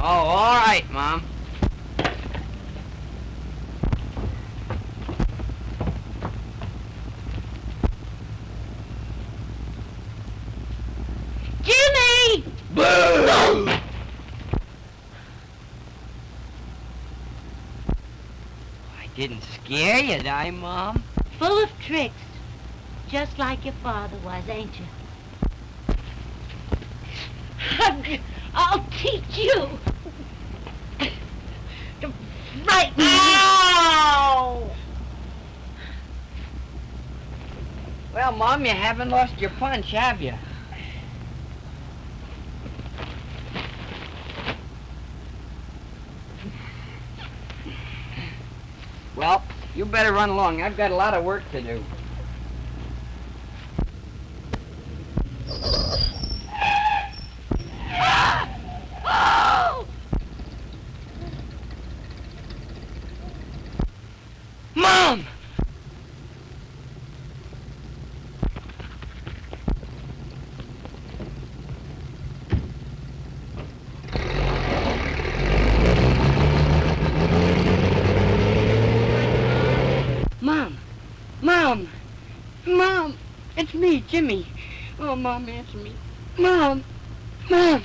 all right, Mom. Jimmy! Boo! I didn't scare you, did I, Mom? Full of tricks. Just like your father was, ain't you? I'll teach you. To frighten me. Ow! Well, Mom, you haven't lost your punch, have you? Well, you better run along. I've got a lot of work to do. Mom! Mom! Mom! Mom! It's me, Jimmy. Oh, Mom, answer me. Mom! Mom!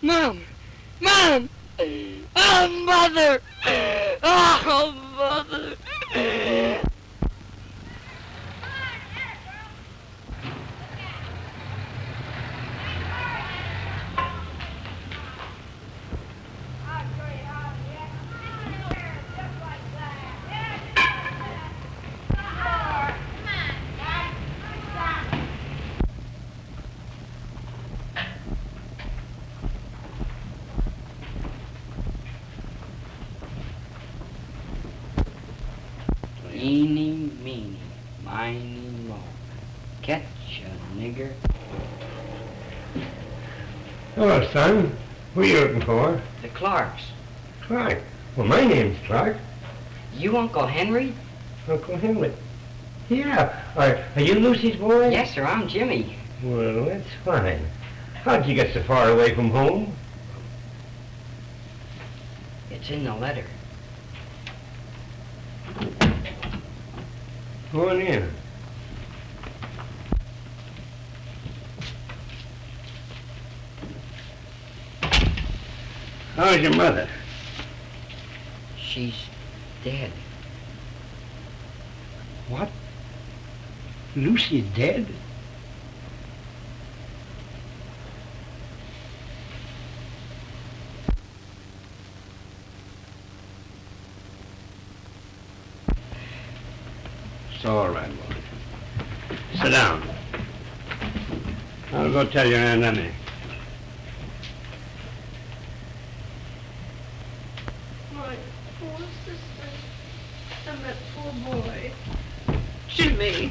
Mom! Mom! Oh, Mother! Oh, Mother! Eeny, meeny, miny, moe. Catch a nigger. Hello, son. Who are you looking for? The Clarks. Clark. Well, my name's Clark. You Uncle Henry? Uncle Henry. Yeah. Are you Lucy's boy? Yes, sir, I'm Jimmy. Well, that's fine. How'd you get so far away from home? It's in the letter. Go on in. How's your mother? She's dead. What? Lucy's dead? It's all right, boy. Sit down. I'll go tell your Aunt Emmy. My poor sister. And that poor boy. Jimmy.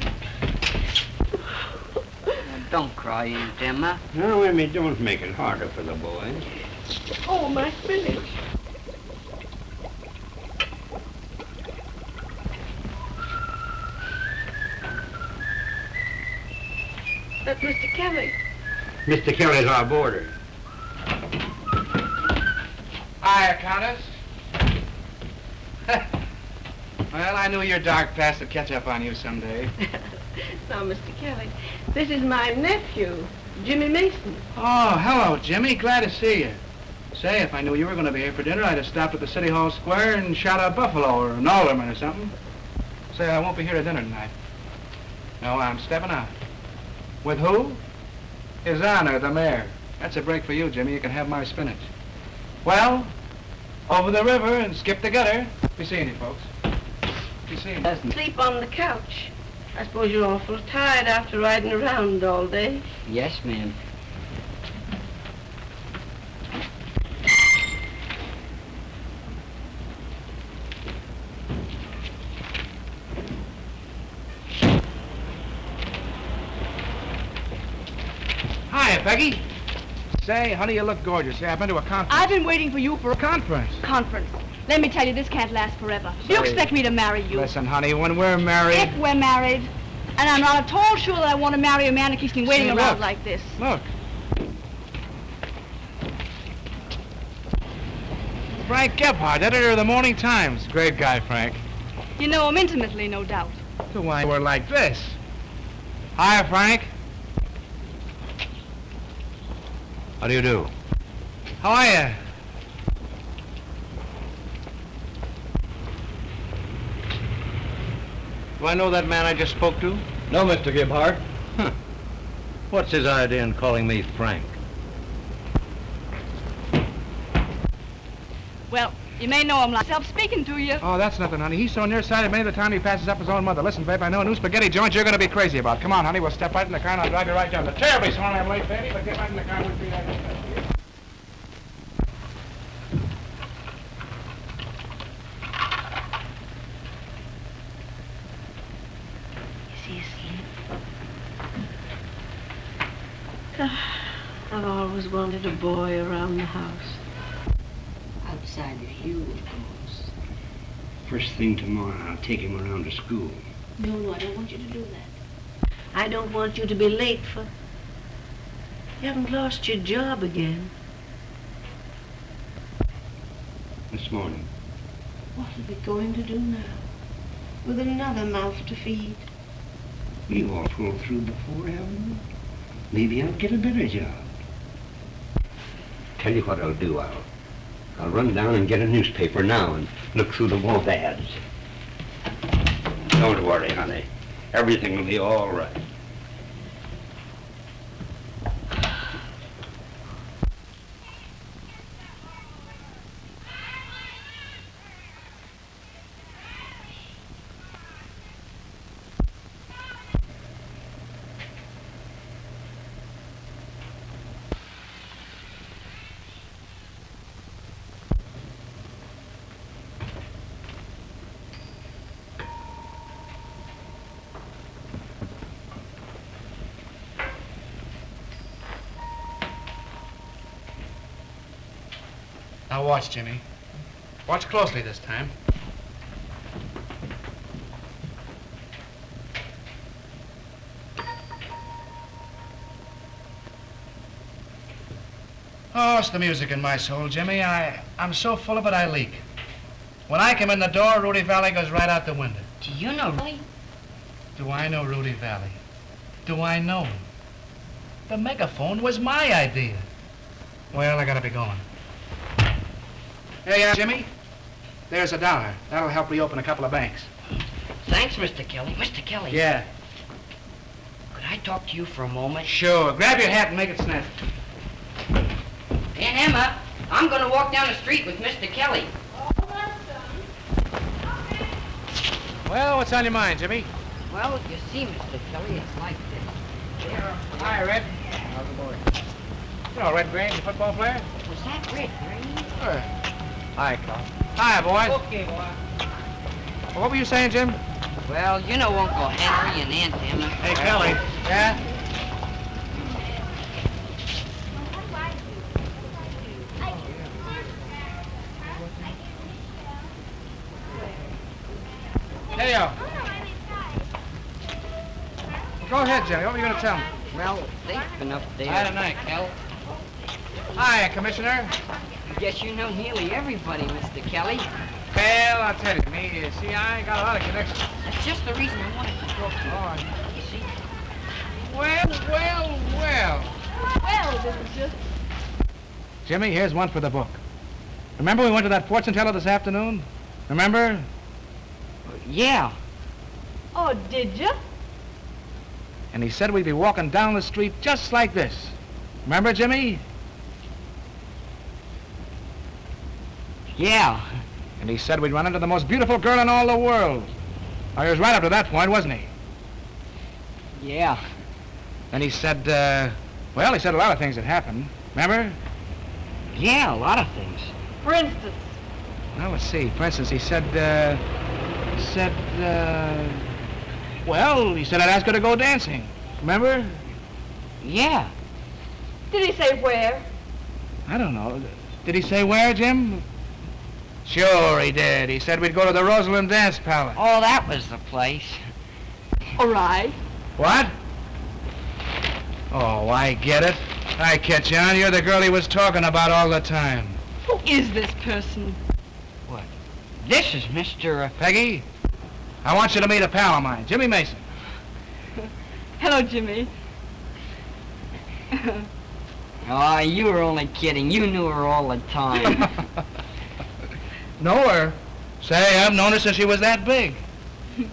Don't cry, Aunt Emma. Now, Emmy, don't make it harder for the boy. Oh, my spinach. That's Mr. Kelly. Mr. Kelly's our boarder. Hiya, Countess. Well, I knew your dark past would catch up on you someday. Now, Mr. Kelly, this is my nephew, Jimmy Mason. Oh, hello, Jimmy. Glad to see you. Say, if I knew you were going to be here for dinner, I'd have stopped at the City Hall Square and shot a buffalo or an alderman or something. Say, I won't be here at dinner tonight. No, I'm stepping out. With who? His Honor, the mayor. That's a break for you, Jimmy. You can have my spinach. Well, over the river and skip the gutter. Be seeing you, folks. Be seeing you. Sleep on the couch. I suppose you're awful tired after riding around all day. Yes, ma'am. Hiya, Peggy. Say, honey, you look gorgeous. Say, I've been to a conference. I've been waiting for you for a Conference? conference. Let me tell you, this can't last forever. Do you Sorry. expect me to marry you? Listen, honey, when we're married... If we're married, And I'm not at all sure that I want to marry a man who keeps me waiting See, around look. like this. Look. Frank Gebhardt, editor of the Morning Times. Great guy, Frank. You know him intimately, no doubt. So why we're like this? Hi, Frank. How do you do? How are you? Do I know that man I just spoke to? No, Mr. Gebhardt. Huh. What's his idea in calling me Frank? Well, you may know him myself speaking to you. Oh, that's nothing, honey. He's so nearsighted many of the time he passes up his own mother. Listen, babe, I know a new spaghetti joint you're going to be crazy about. Come on, honey, we'll step right in the car and I'll drive you right down. They're terribly sorry I'm late, baby, but get right in the car and we'll be right there. Is he asleep? I've always wanted a boy around the house. Outside of you, of course. First thing tomorrow, I'll take him around to school. No, I don't want you to do that. I don't want you to be late for... You haven't lost your job again. This morning. What are we going to do now? With another mouth to feed? We all pulled through before, haven't we? Maybe I'll get a better job. Tell you what I'll do, I'll run down and get a newspaper now and look through the wall ads. Don't worry, honey. Everything will be all right. Now watch, Jimmy. Watch closely this time. Oh, it's the music in my soul, Jimmy. I'm so full of it I leak. When I come in the door, Rudy Valley goes right out the window. Do you know Rudy? Do I know Rudy Valley? Do I know him? The megaphone was my idea. Well, I gotta be going. Hey, Jimmy, there's $1. That'll help reopen a couple of banks. Thanks, Mr. Kelly. Mr. Kelly. Yeah. Could I talk to you for a moment? Sure. Grab your hat and make it snap. Aunt Emma, I'm going to walk down the street with Mr. Kelly. Well, what's on your mind, Jimmy? Well, you see, Mr. Kelly, it's like this. Hi, Red. How's the boy? You know Red Grange, the football player? Was that Red Green? Sure. Hi, Carl. Hi, boys. Okay, boy. Well, what were you saying, Jim? Well, you know Uncle Henry and Aunt Emma. Hey, Kelly. Yeah? Hey, yo. Go ahead, Jimmy. What were you going to tell me? Well, they've been up there. Hi, tonight, Kel. Hi, Commissioner. Guess you know nearly everybody, Mr. Kelly. Well, I'll tell you, me, see, I ain't got a lot of connections. That's just the reason I wanted to talk to you. Oh, You see? well. Well, didn't you? Jimmy, here's one for the book. Remember we went to that fortune teller this afternoon? Remember? Yeah. Oh, did you? And he said we'd be walking down the street just like this. Remember, Jimmy? Yeah. And he said we'd run into the most beautiful girl in all the world. Oh, he was right up to that point, wasn't he? Yeah. And he said, well, he said a lot of things that happened. Remember? Yeah, a lot of things. For instance. Well, let's see. For instance, he said, well, he said I'd ask her to go dancing. Remember? Yeah. Did he say where? I don't know. Did he say where, Jim? Sure he did. He said we'd go to the Roseland Dance Palace. Oh, that was the place. All right. What? Oh, I get it. I catch on. You're the girl he was talking about all the time. Who is this person? This is Mr. Peggy, I want you to meet a pal of mine, Jimmy Mason. Hello, Jimmy. Oh, you were only kidding. You knew her all the time. Know her? Say, I've known her since she was that big. Come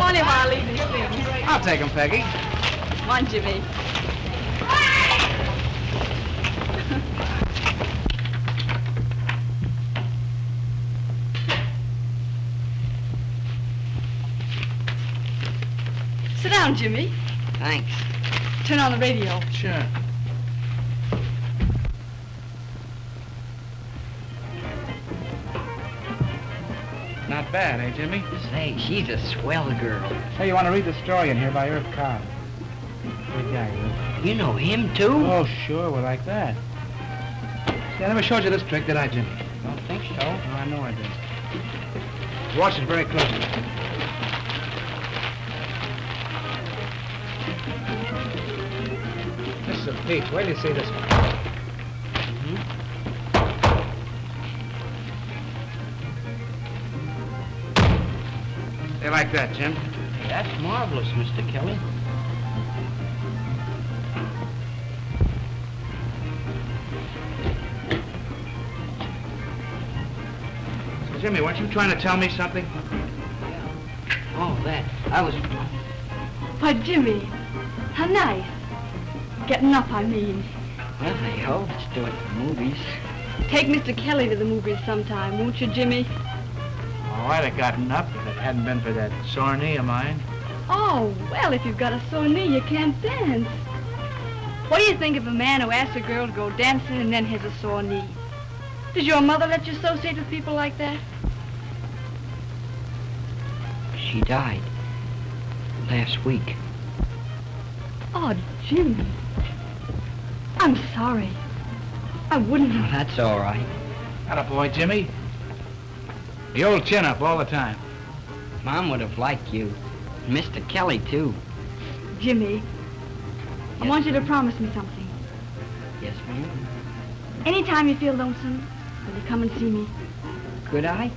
on in while I leave these things. I'll take him, Peggy. Come on, Jimmy. Sit down, Jimmy. Thanks. Turn on the radio. Sure. Not bad, eh, Jimmy? Say, she's a swell girl. Hey, you want to read the story in here by Irv Cobb? Good guy, Irv. You know him, too? Oh, sure, we're like that. See, I never showed you this trick, did I, Jimmy? Don't think so. No, I know I did. Watch it very closely. This is a peach. Wait till you see this one. They like that, Jim. Hey, that's marvelous, Mr. Kelly. So, Jimmy, weren't you trying to tell me something? Oh, that. I was... Why, Jimmy, how nice. Getting up, I mean. Well, hey, ho, let's do it for movies. Take Mr. Kelly to the movies sometime, won't you, Jimmy? Oh, I'd have gotten up if it hadn't been for that sore knee of mine. Oh, well, if you've got a sore knee, you can't dance. What do you think of a man who asks a girl to go dancing and then has a sore knee? Does your mother let you associate with people like that? She died last week. Oh, Jimmy. I'm sorry. I wouldn't Well, have... that's all right. Attaboy, Jimmy. The old chin up all the time. Mom would have liked you. And Mr. Kelly, too. Jimmy, I Yes, want you to ma'am. promise me something. Yes, ma'am. Anytime you feel lonesome, will you come and see me? Could I?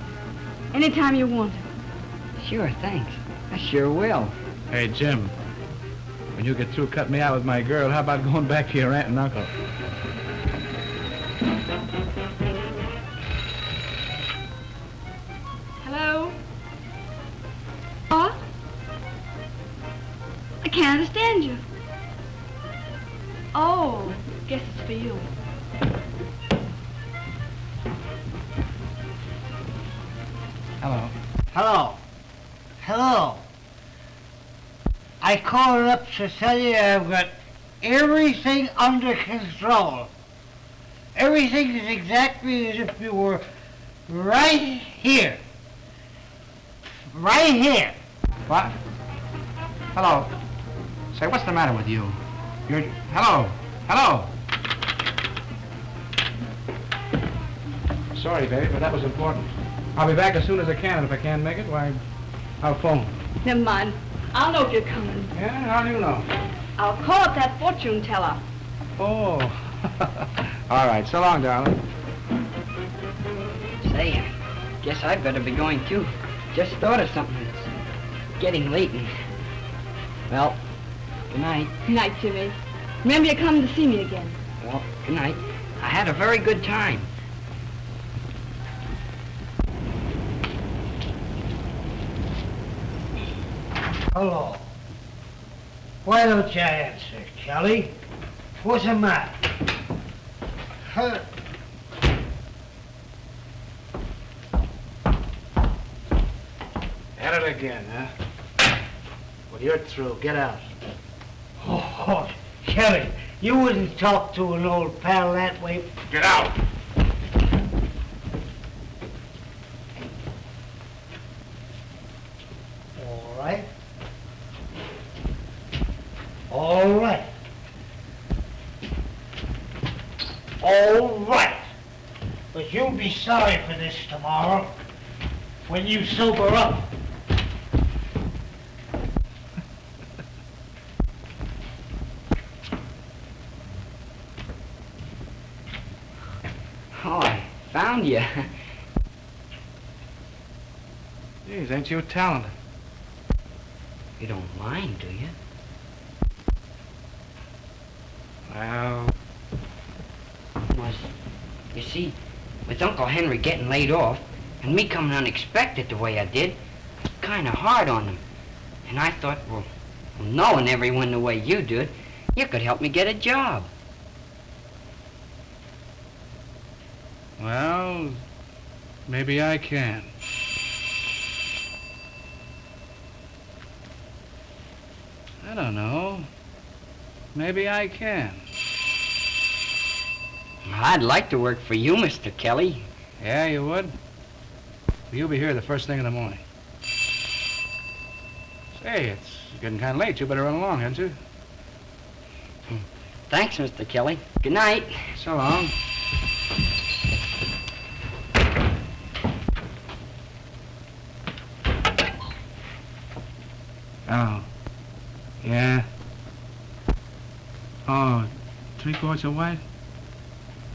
Anytime you want to. Sure, thanks. I sure will. Hey, Jim. When you get through cutting me out with my girl, how about going back to your aunt and uncle? Hello? What? I can't understand you. Oh, guess it's for you. Hello. Hello. Hello. I called up to tell you I've got everything under control. Everything is exactly as if you were right here. Right here. What? Hello. Say, what's the matter with you? You're... Hello. Hello. Sorry, baby, but that was important. I'll be back as soon as I can, and if I can't make it, why, I'll phone. Never mind. I'll know if you're coming. Yeah, how do you know? I'll call up that fortune teller. Oh. All right, so long, darling. Say, I guess I'd better be going, too. Just thought of something. It's getting late and... Well, good night. Good night, Jimmy. Remember you're coming to see me again. Well, good night. I had a very good time. Hello. Why don't you answer, Kelly? What's the matter? Huh? At it again, huh? Well, you're through. Get out. Oh, Kelly, you wouldn't talk to an old pal that way. Get out! All right. All right. All right. But you'll be sorry for this tomorrow when you sober up. around you. Geez, ain't you talented? You don't mind, do you? Well, Was, you see, with Uncle Henry getting laid off, and me coming unexpected the way I did, it was kind of hard on him. And I thought, well, knowing everyone the way you did, you could help me get a job. well, maybe I can. I don't know. Maybe I can. I'd like to work for you, Mr. Kelly. Yeah, you would? Well, you'll be here the first thing in the morning. Say, it's getting kind of late. You better run along, hadn't you? Thanks, Mr. Kelly. Good night. So long. Oh. Yeah. Oh, 3 quarts of white?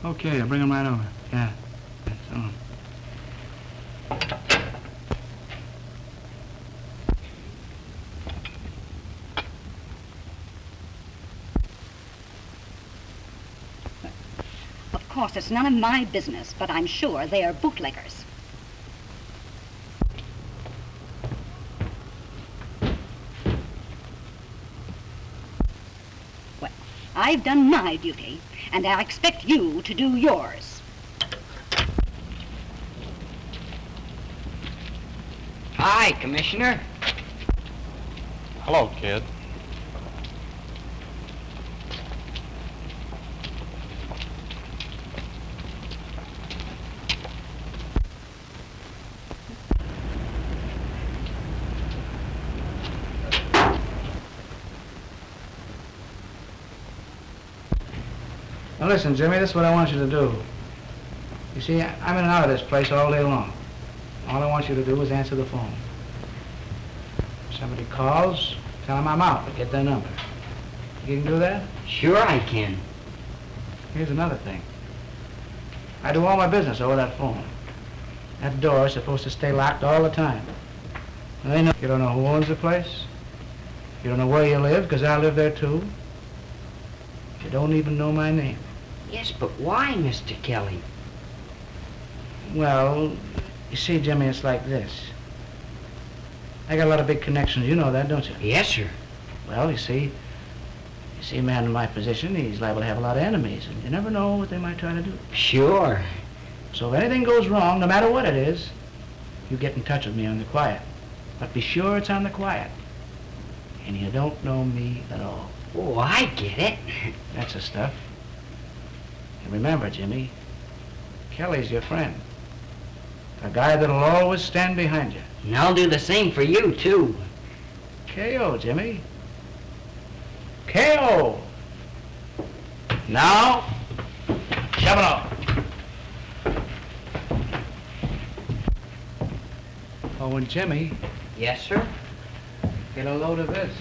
Okay, I'll bring them right over. Yeah. So long. Of course, it's none of my business, but I'm sure they are bootleggers. Well, I've done my duty, and I expect you to do yours. Hi, Commissioner. Hello, kid. Now listen, Jimmy, this is what I want you to do. You see, I'm in and out of this place all day long. All I want you to do is answer the phone. If somebody calls, tell them I'm out, but get their number. You can do that? Sure I can. Here's another thing. I do all my business over that phone. That door is supposed to stay locked all the time. They know you don't know who owns the place. You don't know where you live, because I live there too. You don't even know my name. Yes, but why, Mr. Kelly? Well, you see, Jimmy, it's like this. I got a lot of big connections. You know that, don't you? Yes, sir. Well, you see, a man in my position, he's liable to have a lot of enemies, and you never know what they might try to do. Sure. So if anything goes wrong, no matter what it is, you get in touch with me on the quiet. But be sure it's on the quiet. And you don't know me at all. Oh, I get it. That's the stuff. And remember, Jimmy, Kelly's your friend. A guy that'll always stand behind you. And I'll do the same for you, too. K.O., Jimmy. K.O. Now, shove it off. Oh, and Jimmy, Yes, sir? get a load of this.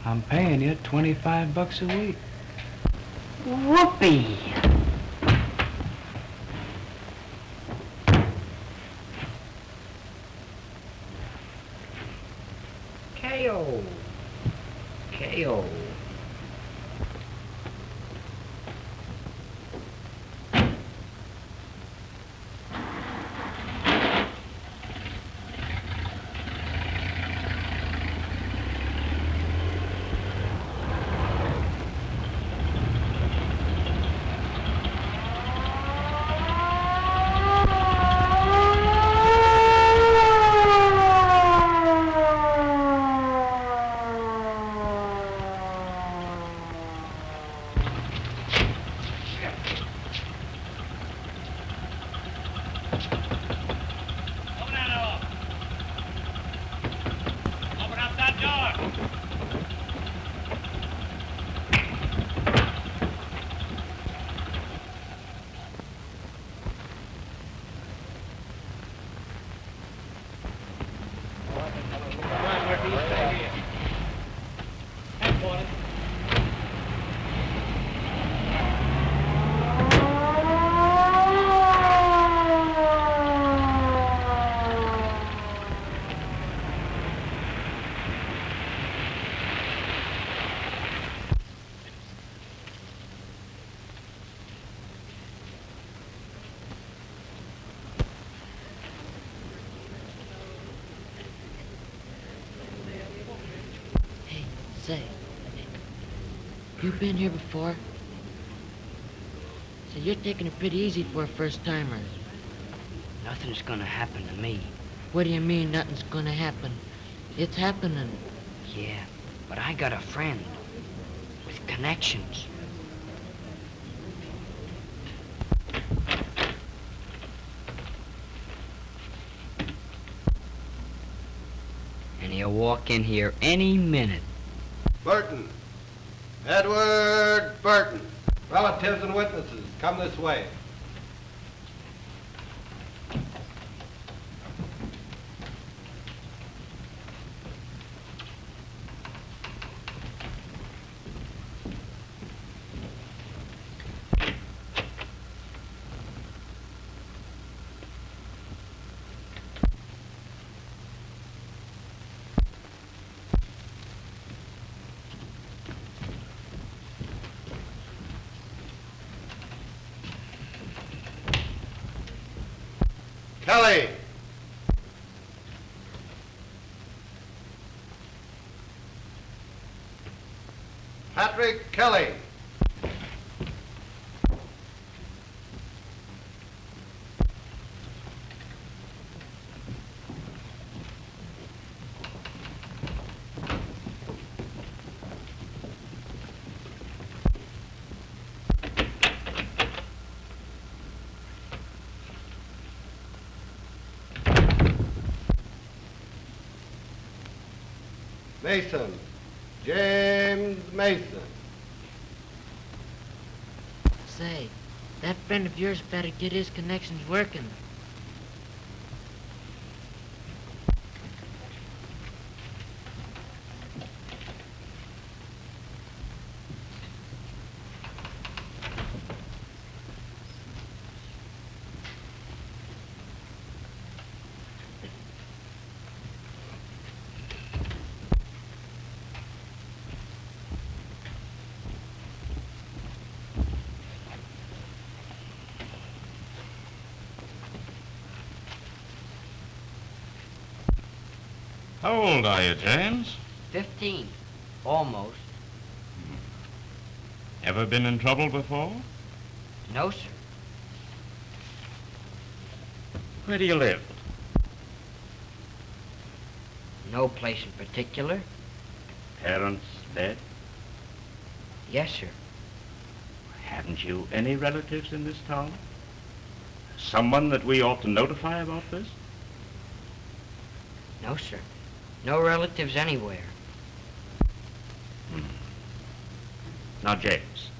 I'm paying you $25 a week. Whoopee. K.O. K.O. Say, you been here before? Say, you're taking it pretty easy for a first-timer. Nothing's gonna happen to me. What do you mean nothing's gonna happen? It's happening. Yeah, but I got a friend with connections. And he'll walk in here any minute. Burton. Edward Burton. Relatives and witnesses, come this way. Kelly. Patrick Kelly. Mason. James Mason. Say, that friend of yours better get his connections working. How old are you, James? 15. Almost. Ever been in trouble before? No, sir. Where do you live? No place in particular. Parents dead? Yes, sir. Haven't you any relatives in this town? Someone that we ought to notify about this? No, sir. No relatives anywhere. Now, James,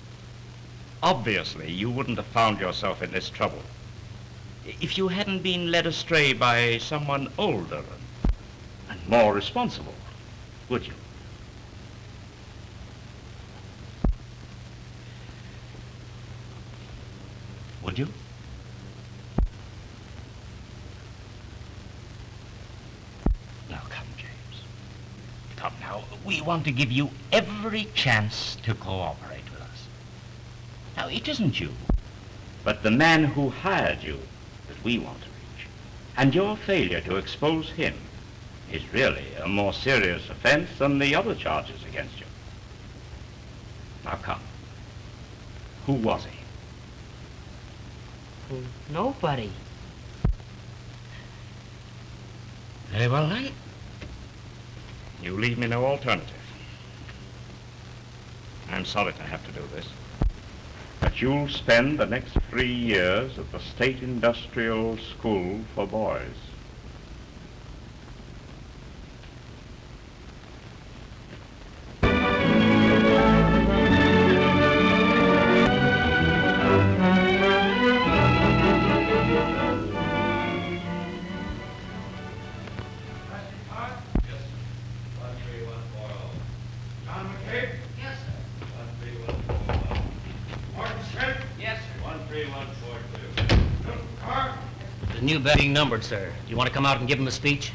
obviously you wouldn't have found yourself in this trouble if you hadn't been led astray by someone older and more responsible, would you? Would you? Now, come, James. Come now, we want to give you every chance to cooperate with us. Now, it isn't you, but the man who hired you that we want to reach. And your failure to expose him is really a more serious offense than the other charges against you. Now, come. Who was he? Nobody. Very well, then. You leave me no alternative. I'm sorry to have to do this, but you'll spend the next 3 years at the State Industrial School for Boys. New bed being numbered, sir. You want to come out and give him a speech?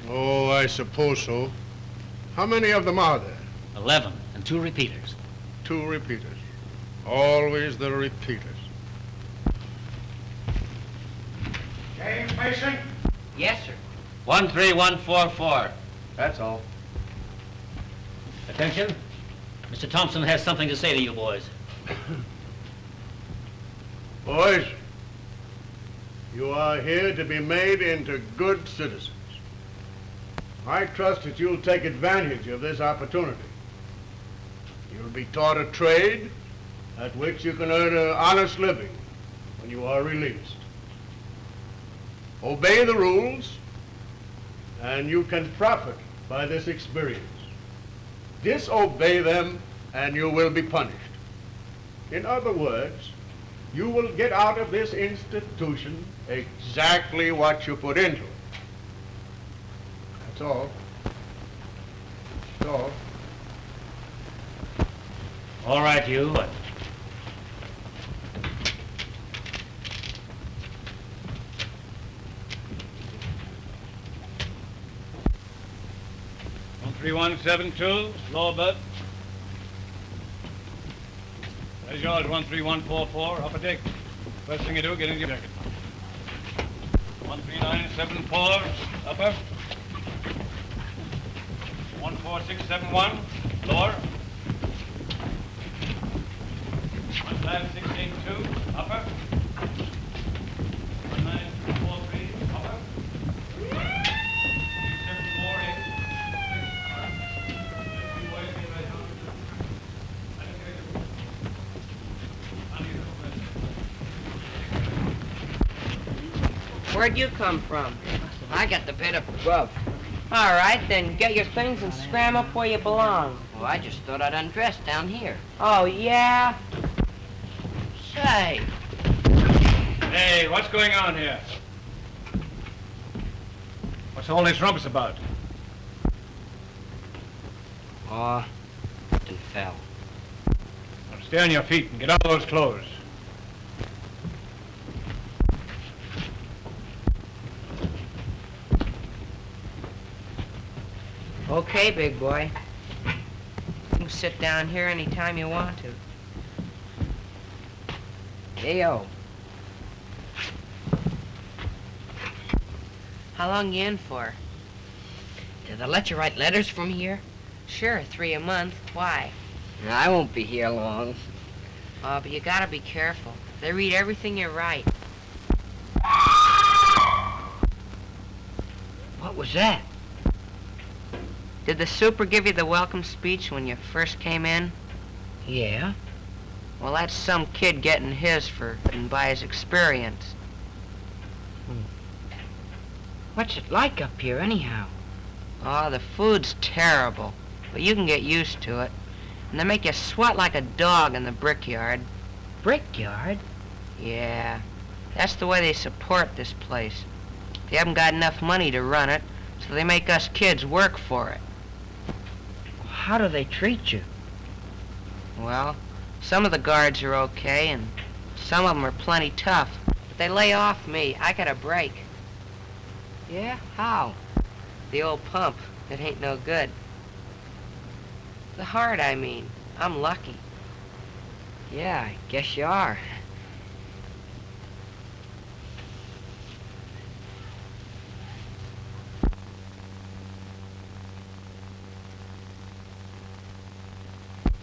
Oh, I suppose so. How many of them are there? 11, and 2 repeaters. 2 repeaters. Always the repeaters. James Mason? Yes, sir. 13144. That's all. Attention. Mr. Thompson has something to say to you boys. Boys, you are here to be made into good citizens. I trust that you'll take advantage of this opportunity. You'll be taught a trade at which you can earn an honest living when you are released. Obey the rules, and you can profit by this experience. Disobey them, and you will be punished. In other words, you will get out of this institution exactly what you put into it. That's all. That's all. All right, you. 13172, lower berth. There's yours, 13144, upper deck. First thing you do, get into your jacket. 13974, upper. 14671, lower. 15682, upper. 19243, upper. 3748. Where'd you come from? I got the bit up above. All right, then get your things and scram up where you belong. Well, I just thought I'd undress down here. Oh, yeah? Say. Hey, what's going on here? What's all this rumpus about? Oh, something fell. Now stay on your feet and get out of those clothes. Okay, big boy. You can sit down here anytime you want to. Hey-o. How long you in for? Did they let you write letters from here? Sure, 3 a month. Why? I won't be here long. Oh, but you gotta be careful. They read everything you write. What was that? Did the super give you the welcome speech when you first came in? Yeah. Well, that's some kid getting his for and by his experience. What's it like up here, anyhow? Oh, the food's terrible, but you can get used to it. And they make you sweat like a dog in the brickyard. Brickyard? Yeah, that's the way they support this place. They haven't got enough money to run it, so they make us kids work for it. How do they treat you? Well, some of the guards are okay, and some of them are plenty tough. But they lay off me. I got a break. Yeah? How? The old pump. It ain't no good. The heart, I mean. I'm lucky. Yeah, I guess you are.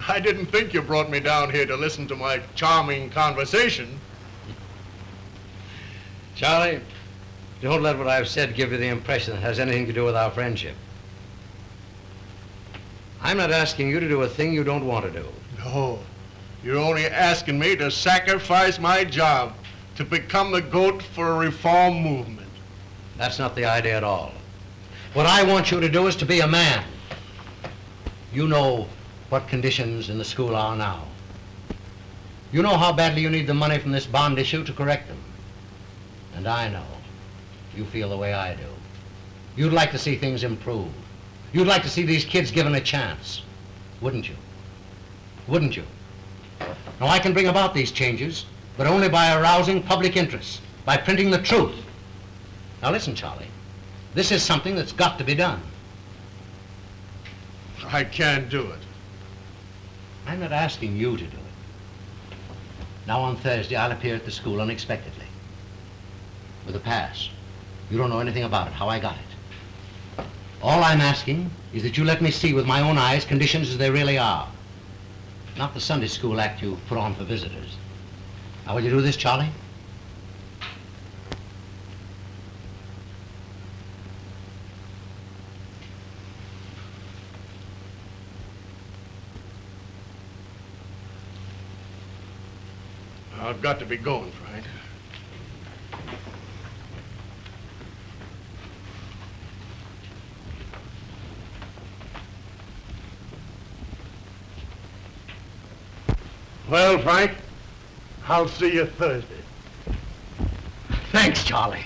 I didn't think you brought me down here to listen to my charming conversation. Charlie, don't let what I've said give you the impression it has anything to do with our friendship. I'm not asking you to do a thing you don't want to do. No, you're only asking me to sacrifice my job to become the goat for a reform movement. That's not the idea at all. What I want you to do is to be a man. You know what conditions in the school are now. You know how badly you need the money from this bond issue to correct them. And I know you feel the way I do. You'd like to see things improve. You'd like to see these kids given a chance. Wouldn't you? Wouldn't you? Now, I can bring about these changes, but only by arousing public interest, by printing the truth. Now listen, Charlie, this is something that's got to be done. I can't do it. I'm not asking you to do it. Now on Thursday, I'll appear at the school unexpectedly. With a pass. You don't know anything about it, how I got it. All I'm asking is that you let me see with my own eyes conditions as they really are. Not the Sunday school act you put on for visitors. Now, will you do this, Charlie? I've got to be going, Frank. Well, Frank, I'll see you Thursday. Thanks, Charlie.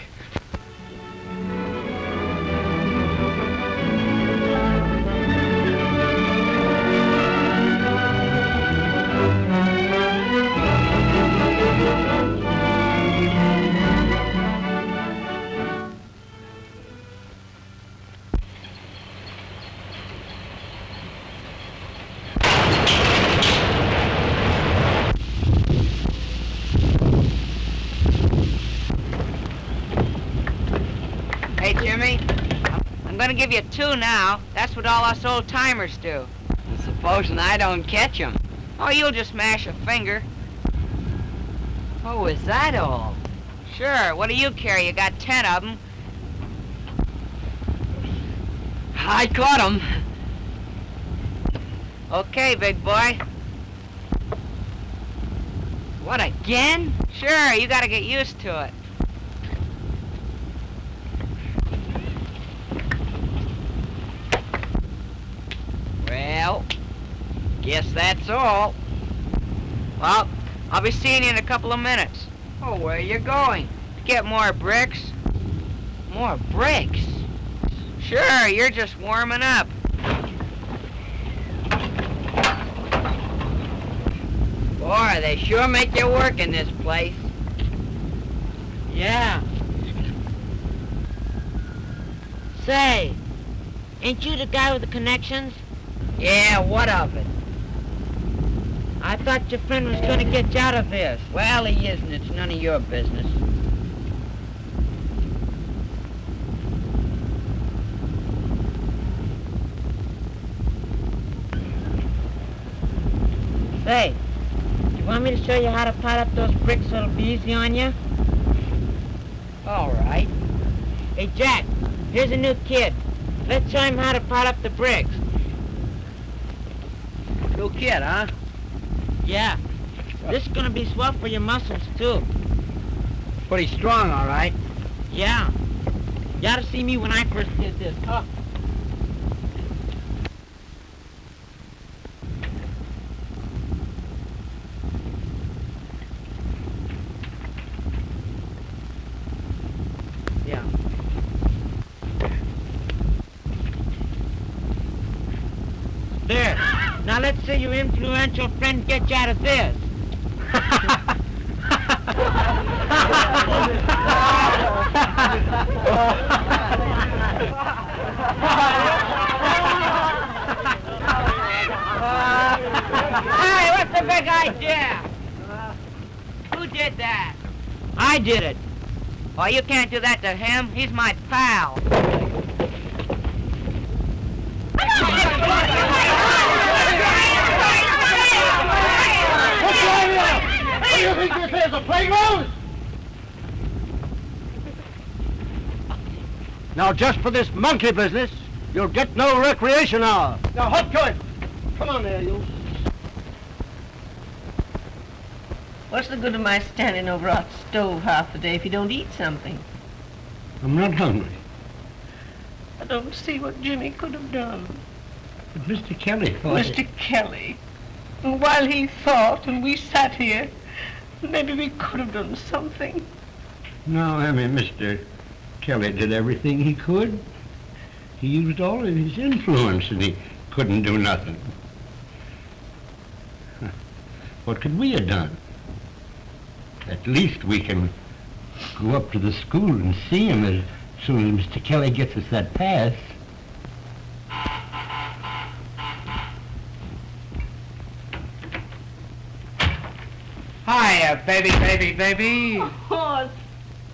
Hey, Jimmy, I'm gonna give you 2 now. That's what all us old-timers do. Supposing I don't catch 'em. Oh, you'll just mash a finger. Oh, is that all? Sure, what do you care? You got 10 of them. I caught 'em. Okay, big boy. What, again? Sure, you gotta get used to it. Well, guess that's all. Well, I'll be seeing you in a couple of minutes. Oh, where you going? To get more bricks. More bricks? Sure, you're just warming up. Boy, they sure make you work in this place. Yeah. Say, ain't you the guy with the connections? Yeah, what of it? I thought your friend was gonna get you out of this. Well, he isn't. It's none of your business. Say, you want me to show you how to pot up those bricks so it'll be easy on you? All right. Hey, Jack, here's a new kid. Let's show him how to pot up the bricks. New kid, huh? Yeah. This is gonna be swell for your muscles, too. Pretty strong, all right. Yeah. You ought to see me when I first did this. Huh? Yeah. There. Now let's see your influential friend get you out of this. Hey, what's the big idea? Who did that? I did it. Oh, you can't do that to him. He's my pal. What do you think this is, a playground? Now, just for this monkey business, you'll get no recreation hour. Now, hop to it. Come on there, you. What's the good of my standing over a hot stove half the day if you don't eat something? I'm not hungry. I don't see what Jimmy could have done. But Mr. Kelly thought... Mr. Kelly. And while he thought and we sat here, maybe we could have done something. No, I mean, Mr. Kelly did everything he could. He used all of his influence and he couldn't do nothing. What could we have done? At least we can go up to the school and see him as soon as Mr. Kelly gets us that pass. Hiya, baby. Oh,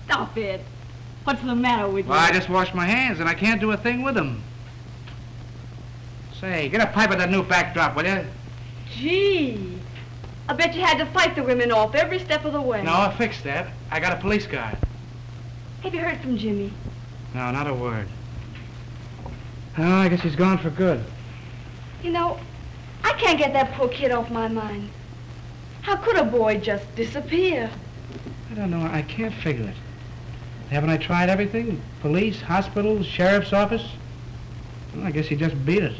stop it. What's the matter with you? Well, I just washed my hands and I can't do a thing with them. Say, get a pipe of that new backdrop, will you? Gee, I bet you had to fight the women off every step of the way. No, I fixed that. I got a police guard. Have you heard from Jimmy? No, not a word. Oh, I guess he's gone for good. You know, I can't get that poor kid off my mind. How could a boy just disappear? I don't know. I can't figure it. Haven't I tried everything? Police, hospitals, sheriff's office? Well, I guess he just beat it.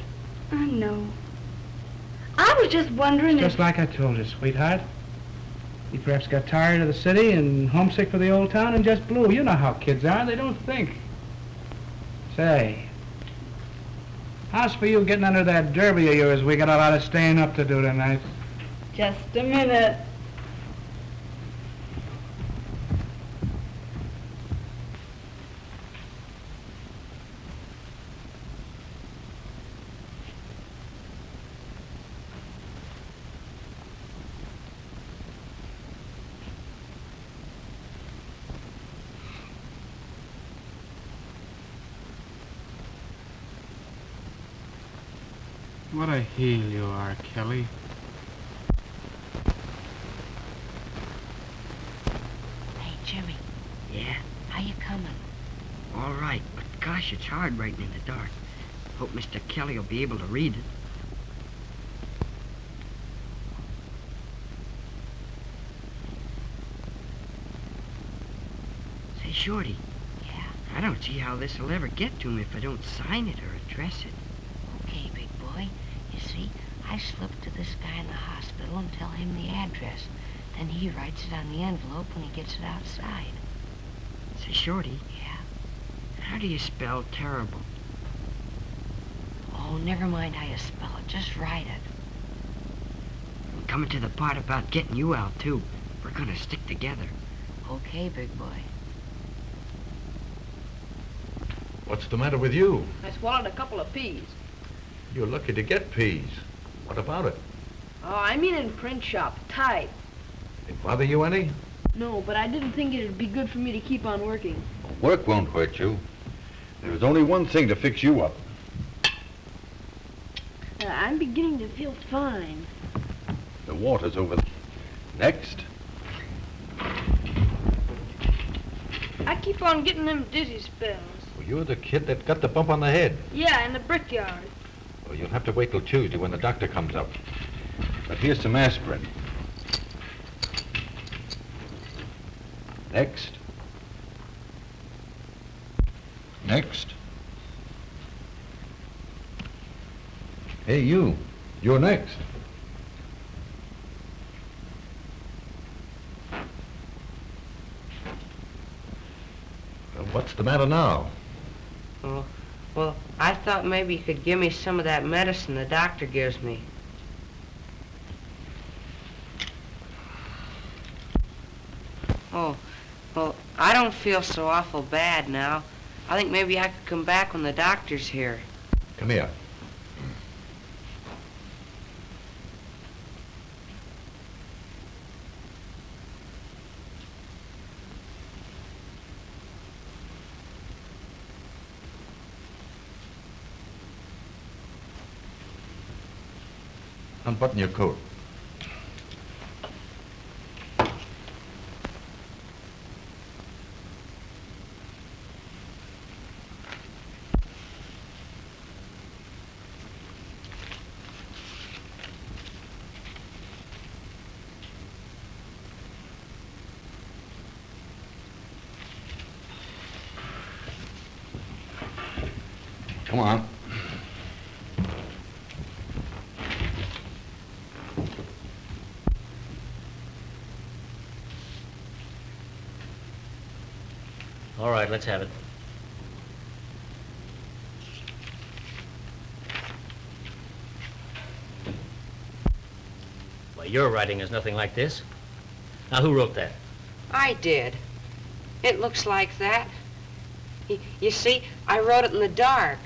I know. I was just wondering Just like I told you, sweetheart. He perhaps got tired of the city and homesick for the old town and just blew. You know how kids are. They don't think. Say, how's for you getting under that derby of yours? We got a lot of staying up to do tonight. Just a minute. What a heel you are, Kelly. Hey, Jimmy. Yeah? How you coming? All right, but gosh, it's hard writing in the dark. Hope Mr. Kelly will be able to read it. Say, Shorty. Yeah? I don't see how this will ever get to him if I don't sign it or address it. Okay, big boy. You see, I slip to this guy in the hospital and tell him the address. Then he writes it on the envelope when he gets it outside. Say, Shorty. Yeah? How do you spell terrible? Oh, never mind how you spell it. Just write it. I'm coming to the part about getting you out, too. We're gonna stick together. Okay, big boy. What's the matter with you? I swallowed a couple of peas. You're lucky to get peas. What about it? Oh, I mean in print shop, type. It bother you any? No, but I didn't think it'd be good for me to keep on working. Work won't hurt you. There's only one thing to fix you up. I'm beginning to feel fine. The water's over there. Next. I keep on getting them dizzy spells. Well, you're the kid that got the bump on the head. Yeah, in the brickyard. Well, you'll have to wait till Tuesday when the doctor comes up. But here's some aspirin. Next. Next. Hey, you. You're next. What's the matter now? Oh, well, I thought maybe you could give me some of that medicine the doctor gives me. Oh, well, I don't feel so awful bad now. I think maybe I could come back when the doctor's here. Come here. Unbutton your coat. Come on. All right, let's have it. Well, your writing is nothing like this. Now, who wrote that? I did. It looks like that. You see, I wrote it in the dark.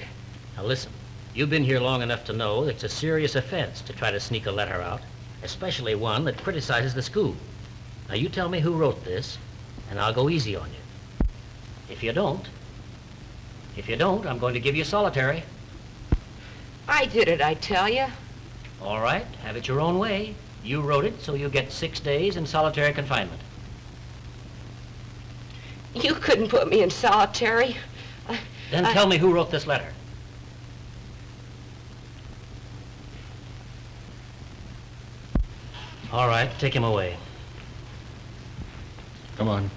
Now, listen. You've been here long enough to know that it's a serious offense to try to sneak a letter out, especially one that criticizes the school. Now, you tell me who wrote this, and I'll go easy on you. If you don't, I'm going to give you solitary. I did it, I tell you. All right, have it your own way. You wrote it, so you get 6 days in solitary confinement. You couldn't put me in solitary. Then tell me who wrote this letter. All right, take him away. Come on.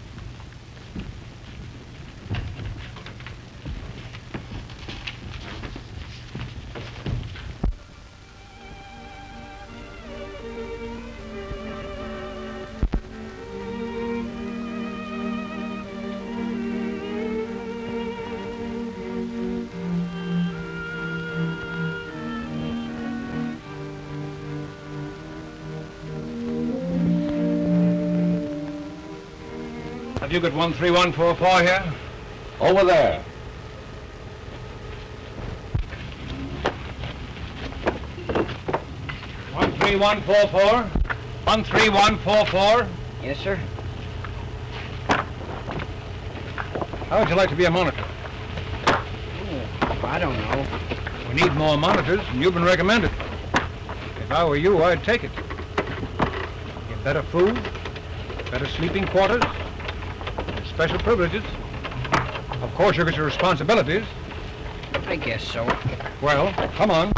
Have you got 13144 here? Over there. One 13144. 13144. Yes, sir. How would you like to be a monitor? I don't know. We need more monitors, and you've been recommended. If I were you, I'd take it. Get better food, better sleeping quarters, and special privileges. Of course, you get your responsibilities. I guess so. Well, come on.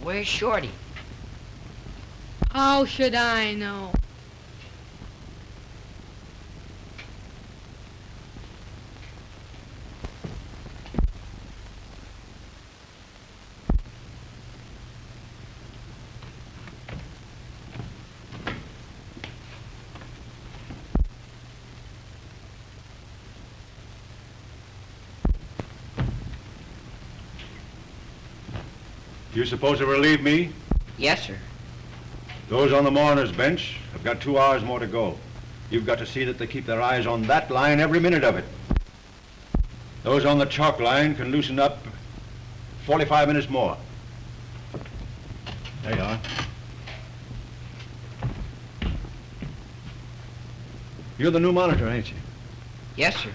Where's Shorty? How should I know? You supposed to relieve me? Yes, sir. Those on the mourner's bench have got 2 hours more to go. You've got to see that they keep their eyes on that line every minute of it. Those on the chalk line can loosen up 45 minutes more. There you are. You're the new monitor, ain't you? Yes, sir.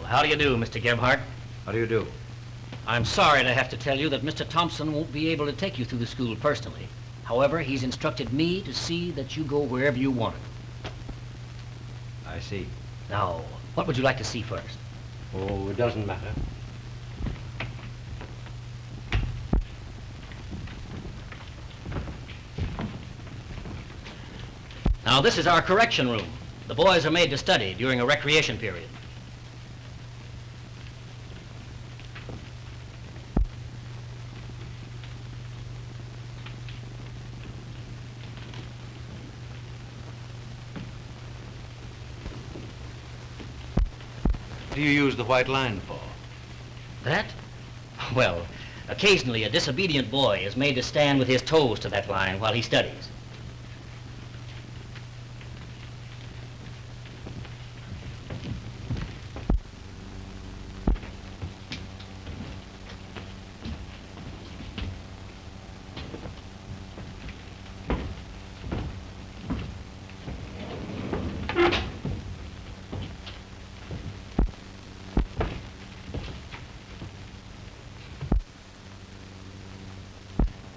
How do you do, Mr. Gebhardt? How do you do? I'm sorry to have to tell you that Mr. Thompson won't be able to take you through the school personally. However, he's instructed me to see that you go wherever you want. I see. Now, what would you like to see first? Oh, it doesn't matter. Now, this is our correction room. The boys are made to study during a recreation period. What do you use the white line for? That? Well, occasionally a disobedient boy is made to stand with his toes to that line while he studies.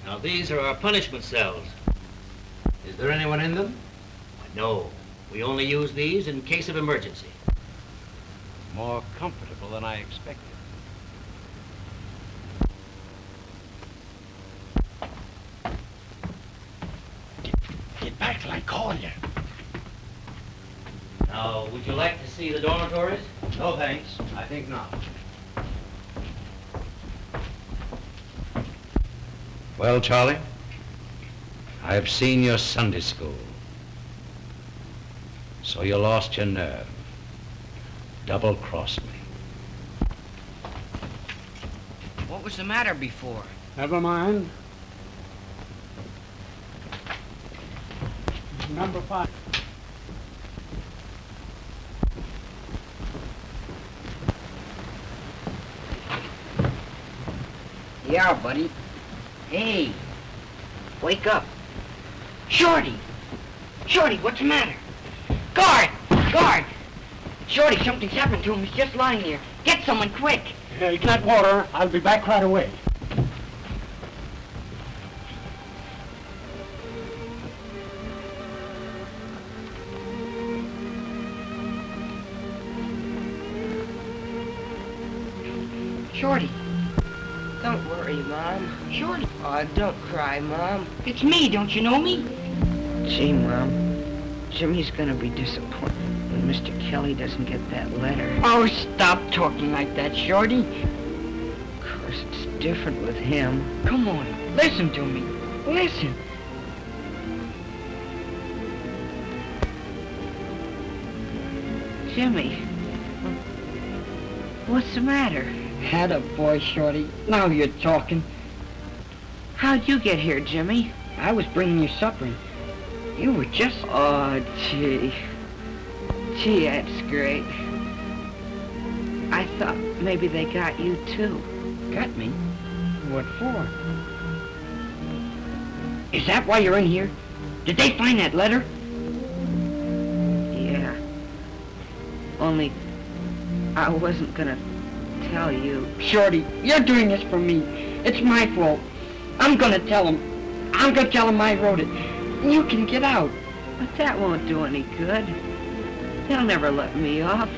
Now, these are our punishment cells. Is there anyone in them? No. We only use these in case of emergency. More comfortable than I expected. Get back till I call you. Now, would you like to see the dormitories? No, thanks. I think not. Well, Charlie, I have seen your Sunday school. So you lost your nerve. Double-crossed me. What was the matter before? Never mind. Number 5. Yeah, buddy. Hey, wake up. Shorty! Shorty, what's the matter? Guard! Guard! Shorty, something's happened to him. He's just lying there. Get someone quick. Get that water. I'll be back right away. Shorty. Don't worry, Mom. Shorty. Oh, don't cry, Mom. It's me. Don't you know me? Gee, Mom. Jimmy's gonna be disappointed when Mr. Kelly doesn't get that letter. Oh, stop talking like that, Shorty. Of course, it's different with him. Come on. Listen to me. Listen. Jimmy. What's the matter? Had a boy, Shorty. Now you're talking. How'd you get here, Jimmy? I was bringing you supper. You were just... Oh, gee. Gee, that's great. I thought maybe they got you, too. Got me? What for? Is that why you're in here? Did they find that letter? Yeah. Only I wasn't gonna tell you. Shorty, you're doing this for me. It's my fault. I'm gonna tell him. I'm gonna tell him I wrote it. You can get out. But that won't do any good. They'll never let me off.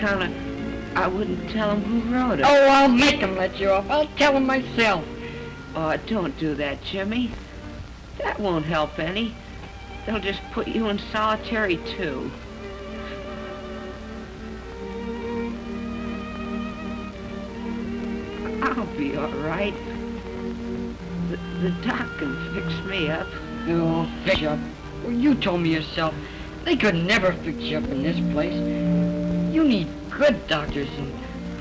I wouldn't tell them who wrote it. Oh, I'll make them let you off. I'll tell them myself. Oh, don't do that, Jimmy. That won't help any. They'll just put you in solitary, too. I'll be all right. The doc can fix me up. Oh, fix you up. Well, you told me yourself. They could never fix you up in this place. You need good doctors and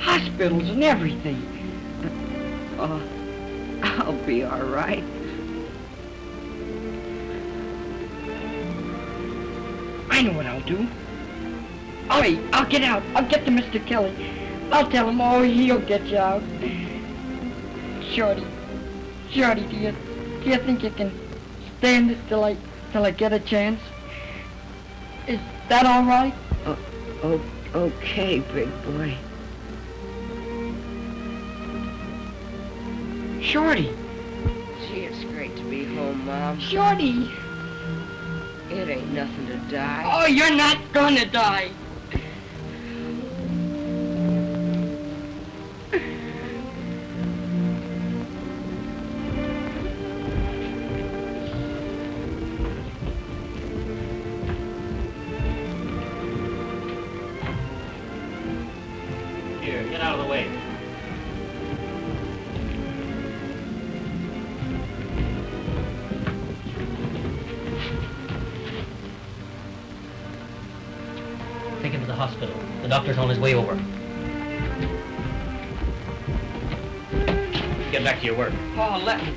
hospitals and everything. Oh, I'll be all right. I know what I'll do. I'll get out. I'll get to Mr. Kelly. I'll tell him, oh, he'll get you out. Shorty, do you think you can stand it till I get a chance? Is that all right? Okay, big boy. Shorty. Gee, it's great to be home, Mom. Shorty. It ain't nothing to die. Oh, you're not gonna die. Here, get out of the way. Take him to the hospital. The doctor's on his way over. Get back to your work. Oh, let me.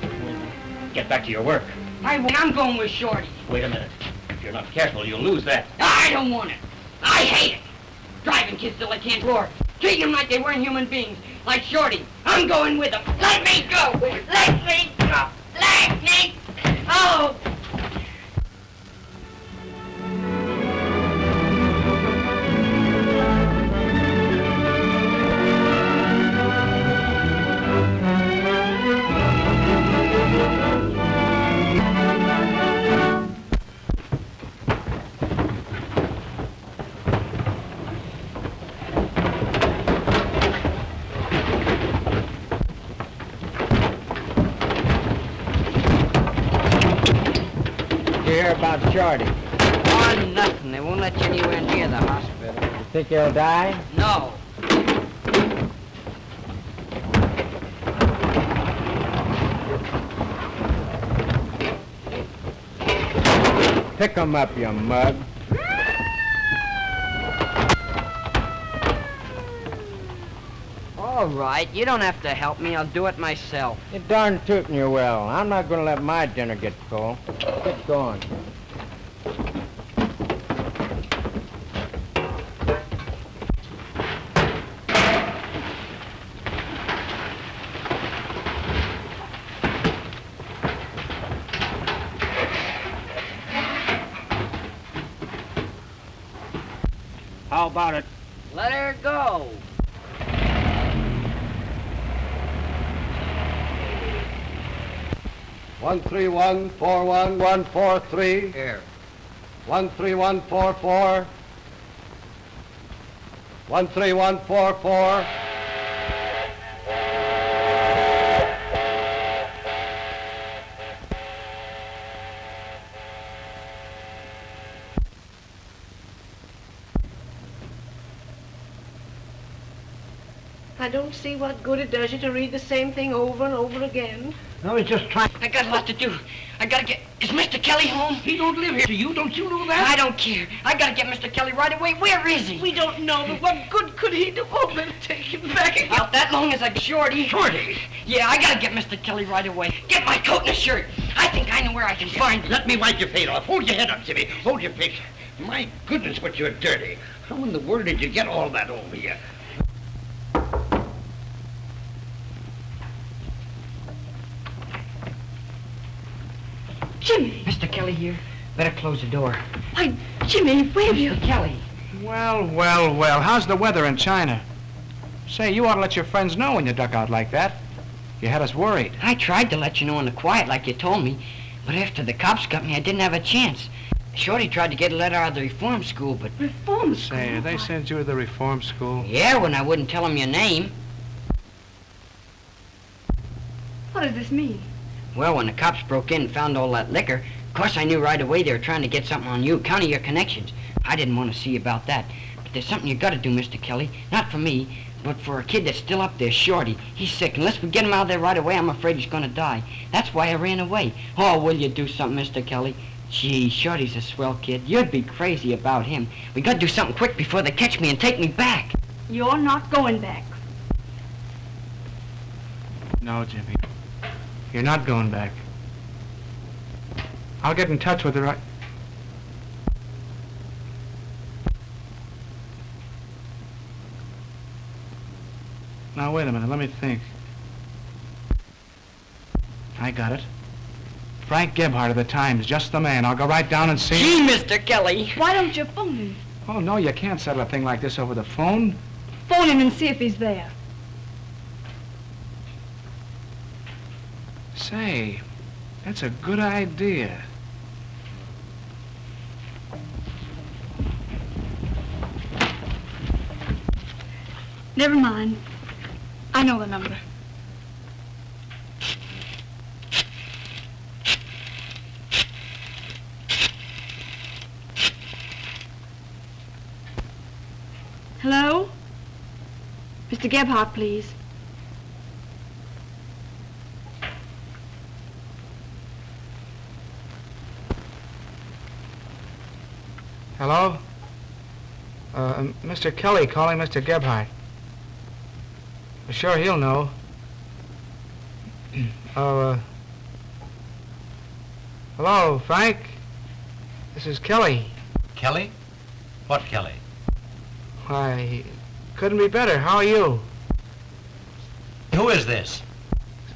Get back to your work. I'm going with Shorty. Wait a minute. If you're not careful, you'll lose that. I don't want it. I hate it. Driving kids till they can't floor. Treating them like they weren't human beings. Like Shorty. I'm going with them. Let me go. Let me go. Let me go. Hear about Shorty? Oh, nothing. They won't let you anywhere near the hospital. You think he'll die? No. Pick him up, you mug. All right. You don't have to help me. I'll do it myself. You darn tootin' you will. I'm not gonna let my dinner get full. Get going. How about it? Let her go. One 143. Here. 13144. 13144. I don't see what good it does you to read the same thing over and over again. I was just trying. I got a lot to do. I gotta get... Is Mr. Kelly home? He don't live here. Do you? Don't you know that? I don't care. I gotta get Mr. Kelly right away. Where is he? We don't know, but what good could he do? Oh, better take him back again. Out that long as I get Shorty. Shorty? Yeah, I gotta get Mr. Kelly right away. Get my coat and a shirt. I think I know where I can find him. Let me wipe your face off. Hold your head up, Jimmy. Hold your face. My goodness, but you're dirty. How in the world did you get all that over you? Jimmy. Mr. Kelly here. Better close the door. Why, Jimmy, where have you... Mr. Kelly. Well, well, well. How's the weather in China? Say, you ought to let your friends know when you duck out like that. You had us worried. I tried to let you know in the quiet like you told me, but after the cops got me, I didn't have a chance. Shorty tried to get a letter out of the reform school, but... Reform school? Say, they sent you to the reform school? Yeah, when I wouldn't tell them your name. What does this mean? Well, when the cops broke in and found all that liquor, of course I knew right away they were trying to get something on you, count of your connections. I didn't want to see about that. But there's something you gotta do, Mr. Kelly. Not for me, but for a kid that's still up there, Shorty. He's sick. Unless we get him out of there right away, I'm afraid he's gonna die. That's why I ran away. Oh, will you do something, Mr. Kelly? Gee, Shorty's a swell kid. You'd be crazy about him. We gotta do something quick before they catch me and take me back. You're not going back. No, Jimmy. You're not going back. I'll get in touch with her right... Now, wait a minute. Let me think. I got it. Frank Gebhardt of the Times, just the man. I'll go right down and see him. Gee, Mr. Kelly. Why don't you phone him? Oh, no, you can't settle a thing like this over the phone. Phone him and see if he's there. Say, that's a good idea. Never mind. I know the number. Hello? Mr. Gebhardt, please. Hello? Mr. Kelly calling Mr. Gebhardt. Sure, he'll know. Hello, Frank? This is Kelly. Kelly? What Kelly? Why, couldn't be better. How are you? Who is this?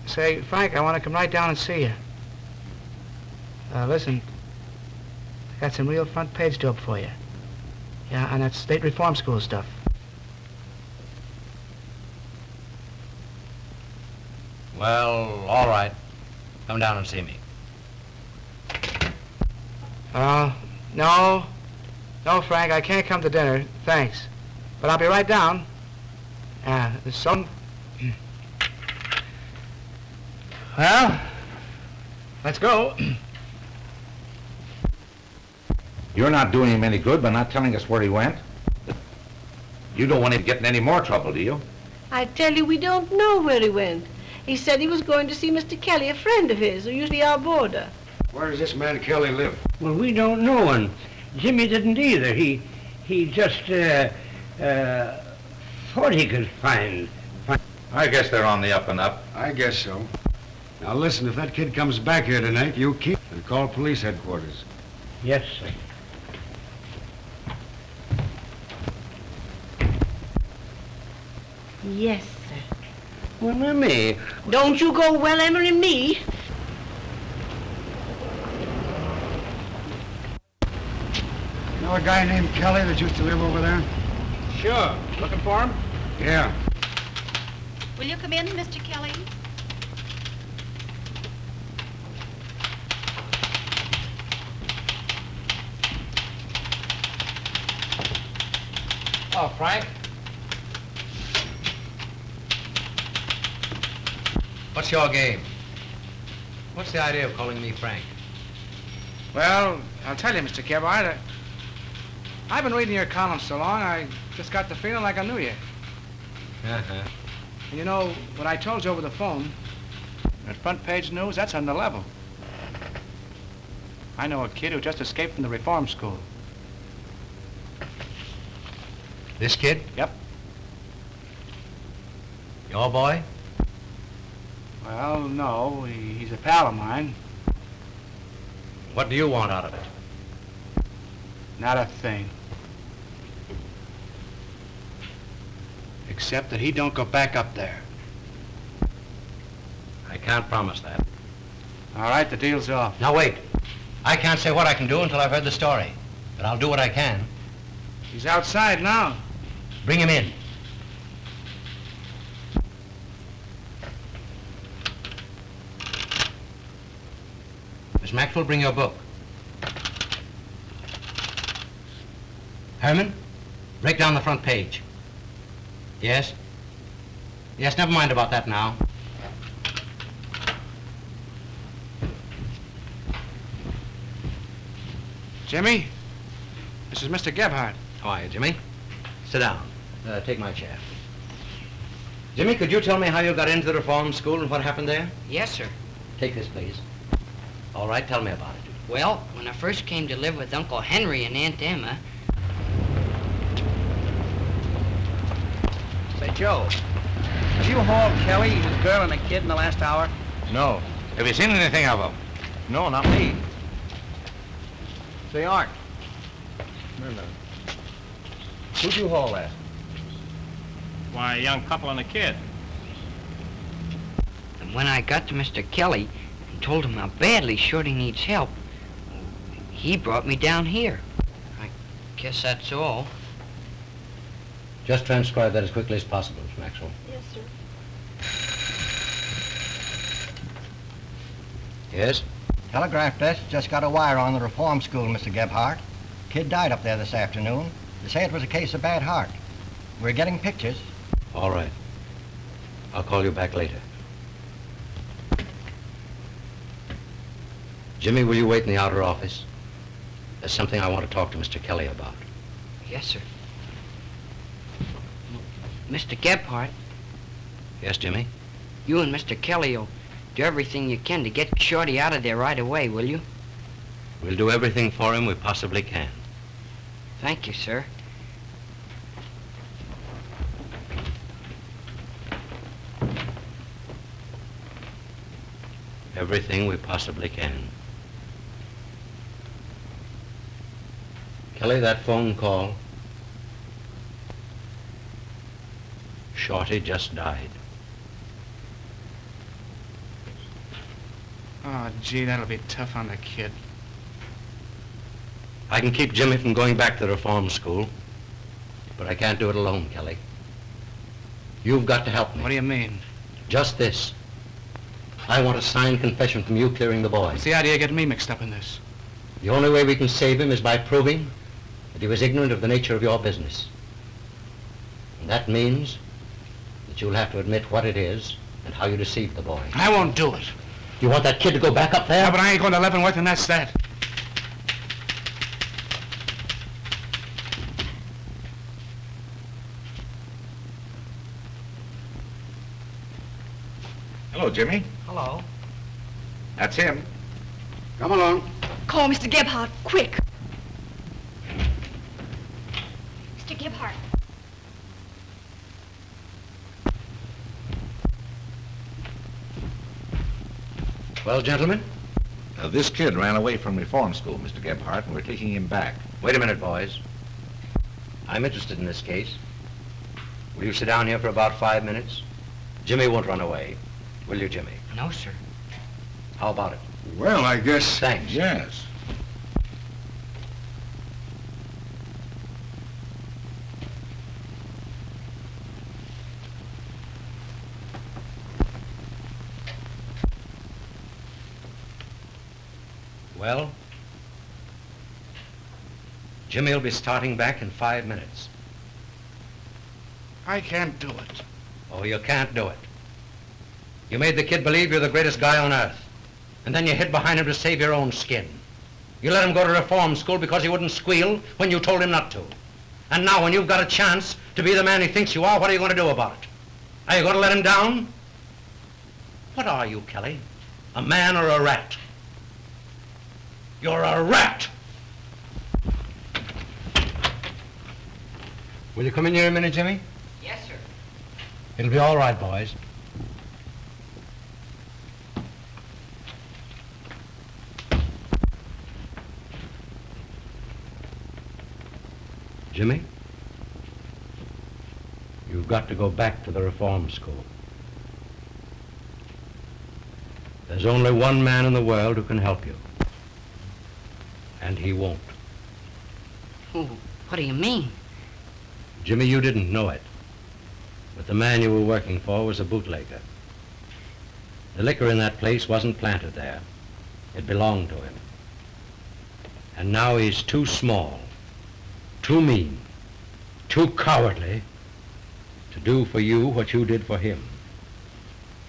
Say, Frank, I want to come right down and see you. Listen, I got some real front page dope for you. Yeah, on that state reform school stuff. Well, all right. Come down and see me. No. No, Frank, I can't come to dinner. Thanks. But I'll be right down. There's some... Well, let's go. You're not doing him any good by not telling us where he went. You don't want him to get in any more trouble, do you? I tell you, we don't know where he went. He said he was going to see Mr. Kelly, a friend of his, who used to be our boarder. Where does this man Kelly live? Well, we don't know, and Jimmy didn't either. He just thought he could find. I guess they're on the up and up. I guess so. Now listen, if that kid comes back here tonight, you keep and call police headquarters. Yes, sir. Yes, sir. Well, Emmy. Don't you go well, Emery, me. You know a guy named Kelly that used to live over there? Sure. Looking for him? Yeah. Will you come in, Mr. Kelly? Oh, Frank? What's your game? What's the idea of calling me Frank? Well, I'll tell you, Mr. Gebhardt, I've been reading your columns so long, I just got the feeling like I knew you. Uh-huh. And you know, what I told you over the phone, that front page news, that's on the level. I know a kid who just escaped from the reform school. This kid? Yep. Your boy? Well, no, he's a pal of mine. What do you want out of it? Not a thing. Except that he don't go back up there. I can't promise that. All right, the deal's off. Now, wait. I can't say what I can do until I've heard the story. But I'll do what I can. He's outside now. Bring him in. Miss Maxwell, bring your book. Herman, break down the front page. Yes? Yes, never mind about that now. Jimmy, this is Mr. Gebhardt. How are you, Jimmy? Sit down. Take my chair. Jimmy, could you tell me how you got into the reform school and what happened there? Yes, sir. Take this, please. All right, tell me about it. Well, when I first came to live with Uncle Henry and Aunt Emma... Say, Joe, have you hauled Kelly, his girl, and a kid in the last hour? No. Have you seen anything of him? No, not me. Say, Art. No. Who'd you haul at? Why, a young couple and a kid. And when I got to Mr. Kelly and told him how badly Shorty needs help, he brought me down here. I guess that's all. Just transcribe that as quickly as possible, Miss Maxwell. Yes, sir. Yes? Telegraph desk just got a wire on the reform school, Mr. Gebhardt. Kid died up there this afternoon. They say it was a case of bad heart. We're getting pictures. All right. I'll call you back later. Jimmy, will you wait in the outer office? There's something I want to talk to Mr. Kelly about. Yes, sir. Mr. Gebhardt, Yes, Jimmy? you and Mr. Kelly will do everything you can to get Shorty out of there right away, will you? We'll do everything for him we possibly can. Thank you, sir. Everything we possibly can. Kelly, that phone call. Shorty just died. Oh, gee, that'll be tough on the kid. I can keep Jimmy from going back to the reform school, but I can't do it alone, Kelly. You've got to help me. What do you mean? Just this. I want a signed confession from you clearing the boy. What's the idea of getting me mixed up in this? The only way we can save him is by proving that he was ignorant of the nature of your business. And that means that you'll have to admit what it is and how you deceived the boy. I won't do it. You want that kid to go back up there? Yeah, but I ain't going to Leavenworth, and that's that. Hello, Jimmy. Hello. That's him. Come along. Call Mr. Gebhardt, quick. Mr. Gebhardt. Well, gentlemen? This kid ran away from reform school, Mr. Gebhardt, and we're taking him back. Wait a minute, boys. I'm interested in this case. Will you sit down here for about 5 minutes? Jimmy won't run away. Will you, Jimmy? No, sir. How about it? Well, I guess... Thanks. Yes. Well, Jimmy will be starting back in 5 minutes. I can't do it. Oh, you can't do it. You made the kid believe you're the greatest guy on earth. And then you hid behind him to save your own skin. You let him go to reform school because he wouldn't squeal when you told him not to. And now when you've got a chance to be the man he thinks you are, what are you going to do about it? Are you going to let him down? What are you, Kelly? A man or a rat? You're a rat! Will you come in here a minute, Jimmy? Yes, sir. It'll be all right, boys. Jimmy, you've got to go back to the reform school. There's only one man in the world who can help you. And he won't. Oh, what do you mean? Jimmy, you didn't know it, but the man you were working for was a bootlegger. The liquor in that place wasn't planted there. It belonged to him. And now he's too small, too mean, too cowardly to do for you what you did for him.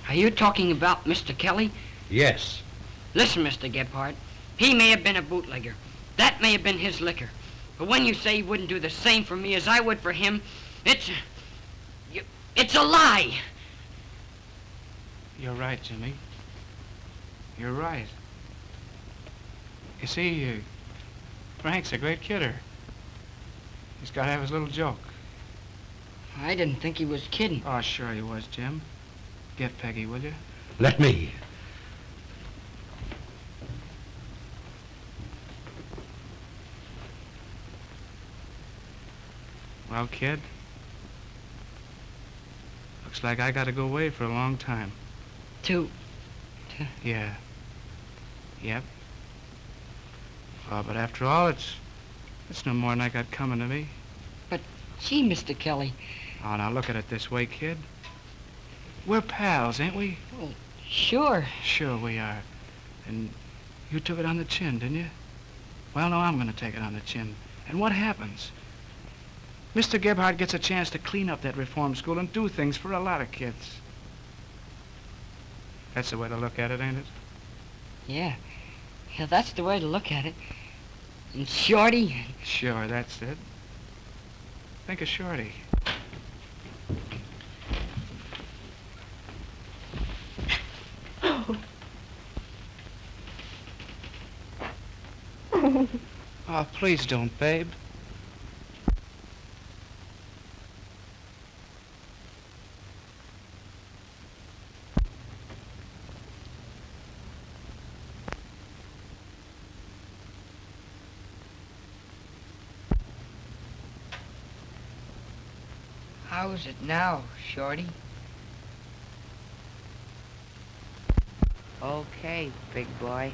Are you talking about Mr. Kelly? Yes. Listen, Mr. Gebhardt, he may have been a bootlegger. That may have been his liquor. But when you say he wouldn't do the same for me as I would for him, it's a lie. You're right, Jimmy. You're right. You see, Frank's a great kidder. He's got to have his little joke. I didn't think he was kidding. Oh, sure he was, Jim. Get Peggy, will you? Let me. Well, kid, looks like I got to go away for a long time. Yeah. Yep. But after all, it's no more than I got coming to me. But, gee, Mr. Kelly. Oh, now look at it this way, kid. We're pals, ain't we? Well, sure. Sure we are. And you took it on the chin, didn't you? Well, no, I'm going to take it on the chin. And what happens? Mr. Gebhardt gets a chance to clean up that reform school and do things for a lot of kids. That's the way to look at it, ain't it? Yeah. Yeah, that's the way to look at it. And Shorty... Sure, that's it. Think of Shorty. Oh, please don't, babe. How's it now, Shorty? Okay, big boy.